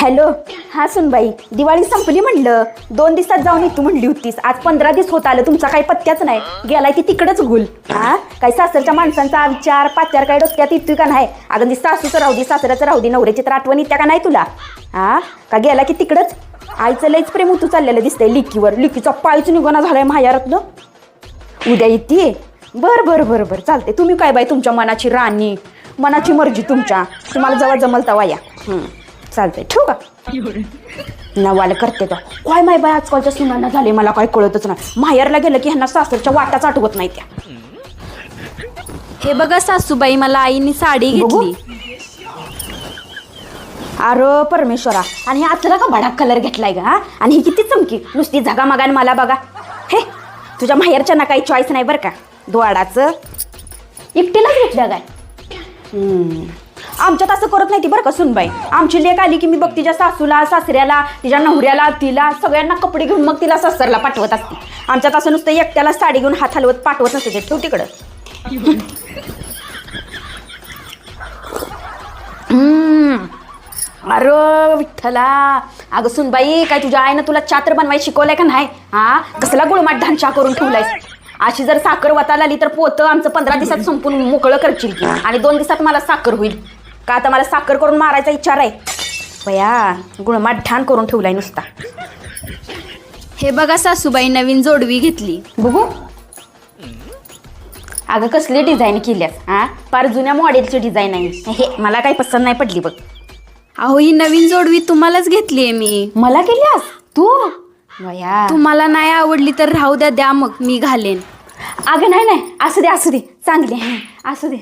Hello. हा सुनबाई, दिवाळी संपली म्हणलं. 2 दिवसात जाऊन तू म्हणली होतीस. आज 15 दिवस होत आलं, तुमचा काही पत्त्याच नाही. गेलाय ती तिकडच गुल. हा काही सासरच्या माणसांचा विचार पात्यार काय डोक्यात येतोय का नाही? अगं ती सासूचं राहू दे, सासऱ्याचं राहू दे, नवऱ्याची तर आठवण येत्या का नाही तुला? हा का गेला की तिकडच? आईचं लयच प्रेम उतू चाललेलं दिसतंय लिकीवर. लिकीचा पायच निघणा झालाय माहेरातलं. उद्या येते. बर बर बर बर चालते. तुम्ही काय बाई तुमच्या मनाची राणी, मनाची मर्जी तुमच्या. तुम्हाला जेव्हा जमल तेव्हा या. चालतंय, ठेवू का? नवाला करते तो काय माय बाय. आजकालच्या सुनांना झाले मला काय कळतच नाही. माहेरला गेलं की ह्यांना सासरच्या वाटाच आठवत नाही त्या. हे बघा सासूबाई, मला आईने साडी घेतली. अरे परमेश्वरा, आणि हे आतला का भडाक कलर घेतलाय का? आणि ही किती चमकी, नुसती झगामगान मला बघा. हे तुझ्या माहेरच्या ना काही चॉईस नाही बरं का. द्वाडाचं एकटीलाच घेतल्या काय? आमच्यात असं करत नाही ती बरं का सुनबाई. आमची लेक आली की मी बघ तिच्या सासूला, सासऱ्याला, तिच्या नवऱ्याला, तिला सगळ्यांना कपडे घेऊन मग तिला सासरला पाठवत असते. आमच्यात असं नुसतं एकट्याला साडी घेऊन हात हलवत पाठवत नसते. ठेव तिकडं. अरे विठ्ठला. अगं सुनबाई, काय तुझ्या आईनं तुला चात्र बनवायला शिकवलंय का नाही? हा कसला गुळमाट ढांचा करून ठेवलायस. अशी जर साखर वताला आली तर पोतं आमचं 15 दिवसात संपून मोकळं करशील की. आणि 2 दिवसात मला साखर होईल का? आता मला साखर करून मारायचा विचार आहे बया. गुळमाट ढाण करून ठेवलाय नुसता. हे बघा सासूबाई, नवीन जोडवी घेतली. बघू. अगं कसली डिझाईन केल्यास? हा फार जुन्या मॉडेलची डिझाईन आहे. हे मला काही पसंत नाही पडली बघ. अहो, ही नवीन जोडवी तुम्हालाच घेतलीये मी. मला केल्यास तू? बया तुम्हाला नाही आवडली तर राहू द्या, द्या मग मी घालेन. अगं नाही नाही, असू दे असू दे, चांगली आहे, असू दे.